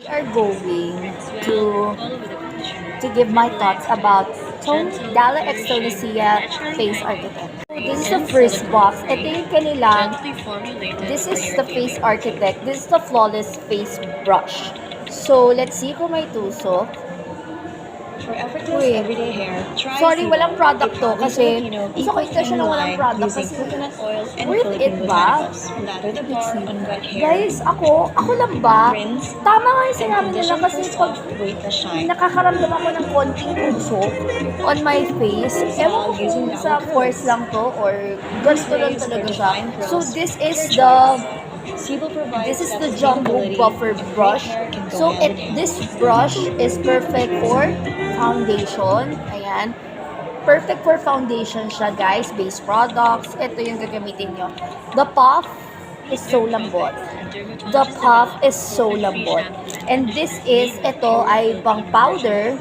are going to give my thoughts about Dalla X Tonicea Face Architect. This is the first box. Ito yung kanilang, this is the Face Architect. This is the Flawless Face Brush. So, let's see kung may tusok. For effortless everyday hair, try Sorry, Sebum. walang product to kasi Filipino gusto ko intention na walang product using kasi coconut oil and worth it Philippine ba? botanicals. Lather the bar on wet hair. Guys, ako lang ba? Rinse Tama nga yung and sinabi nila condition kasi for pag soft, weightless shine. nakakaramdam ako ng konting tusok on my face, ewan ko kung sa force lang to or ganito lang talaga siya. So this is the Jumbo Buffer Brush. So this brush is perfect for foundation. Ayan. Perfect for foundation siya, guys. Base products. Ito yung gagamitin nyo. The puff is so lambot. The puff is so lambot. And this is, ito ay pang powder.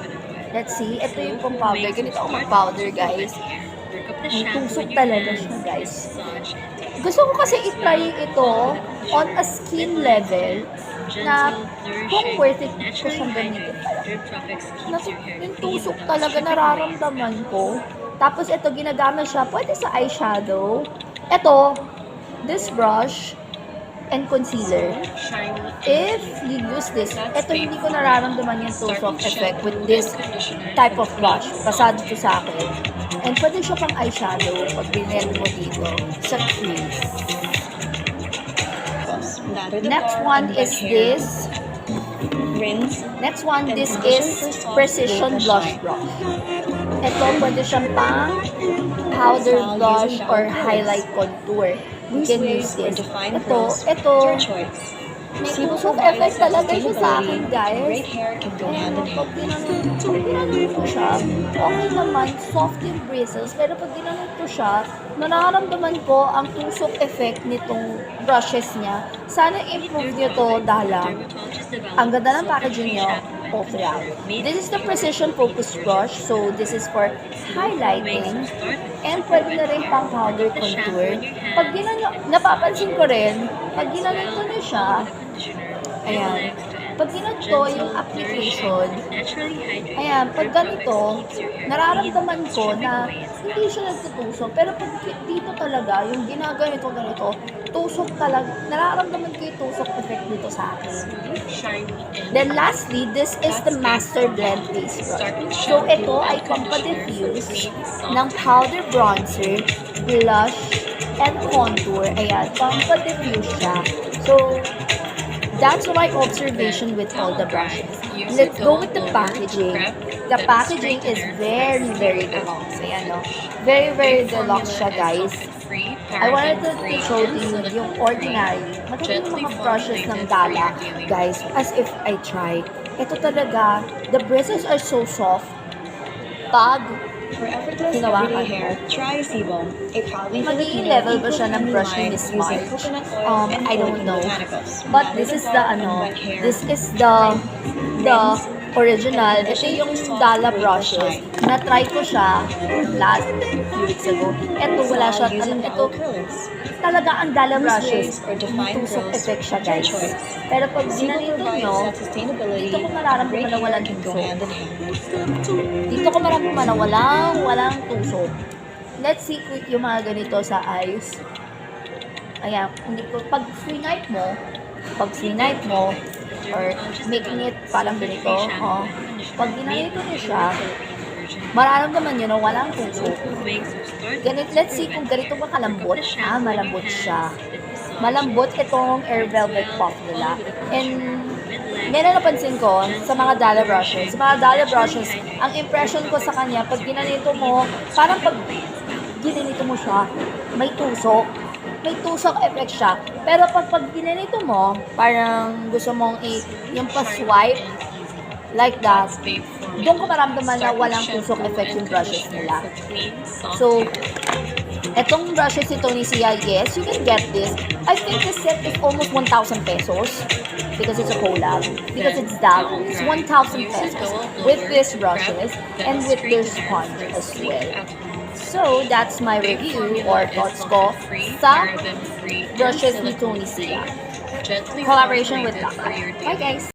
Let's see. Ito yung pang powder. Ganito ako mag-powder, guys. May tusok talaga siya, guys. Gusto ko kasi itry ito on a skin level na kung worth it ko siyang gamitin pala. Yung tusok talaga nararamdaman ko. Tapos ito, ginagamit siya, pwede sa eyeshadow. Ito, this brush and concealer. If you use this, ito hindi ko nararamdaman yung tusok effect with this type of brush. Pasado to sa akin. And pwede siya pang eyeshadow pag binend mo dito sa crease. Next one is this. Rinse. Next one, this is Precision Blush Brush. Ito, pwede siyang pang powder blush or highlight contour. You can use this. Ito, may tusok effect talaga siya sa akin, guys. Pag ginanong ko siya, okay naman, soft yung bristles. Pero pag ginanong ko siya, nararamdaman ko ang tusok effect nitong brushes niya. Sana improve nyo to, Dalla. Ang ganda ng packaging nyo, okay out. This is the Precision Focus Brush. So, this is for highlighting. And pwede na rin pang powder contour. Pag ginanong, napapansin ko rin, pag ginanong ko na siya, ayan. Pag ginanto yung application, ayan, pag ganito, nararamdaman ko na hindi siya nagtutusok. Pero pag dito talaga, yung ginaganito ganito, tusok talaga, nararamdaman ko yung tusok effect dito sa akin. Then lastly, this is the Master Blend Face Brush. So ito ay pampa-diffuse ng powder bronzer, blush, and contour. Ayan, pampa-diffuse siya. So, that's my observation with all the brushes. Let's go with the packaging. The packaging is very, very deluxe. Ayan, no? Very, very deluxe siya, guys. I wanted to show you yung ordinary. Maganda yung mga brushes ng Dalla, guys, as if I try. Ito talaga, the bristles are so soft. Pag For effortless hinawakan everyday hair, try Sebum. A proudly magiging Filipino level ba siya ng eco-friendly brush line ni using Smart? coconut oil and I don't Philippine know. botanicals. But Lather this the is the bar on ano, wet hair. this is the original. Ito yung Dalla brushes. Na-try ko siya last few weeks ago. Ito wala siya. Ito talaga ang Dalla brushes. May tusok effect siya, guys. Pero pag ginanito nyo, dito ko mararamdaman na walang tusok. Dito ko mararamdaman na walang tusok. Let's see yung mga ganito sa eyes. Ayan, hindi ko, pag swing-night mo, or making it parang ganito, pag ginanito niyo siya, mararamdaman nyo na walang tusok. Let's see kung ganito ba kalambot. Malambot siya. Malambot itong Air Velvet Puff nila. And ngayon napansin ko sa mga Dalla brushes. Sa mga Dalla brushes, ang impression ko sa kanya, pag ginanito mo, parang pag ginanito mo siya, may tusok. May tusok effect siya. Pero pag ginanito mo, parang gusto mong yung pa-swipe, like that, doon ko maramdaman na walang tusok effect yung brushes nila. So, etong brushes ni Tonicea, yes, you can get this. I think this set is almost 1,000 pesos because it's a collab. Because it's Dalla. It's 1,000 pesos with these brushes and with their sponge as well. So, that's my review or thoughts ko sa brushes ni Tonicea. Collaboration with Dalla. Bye guys!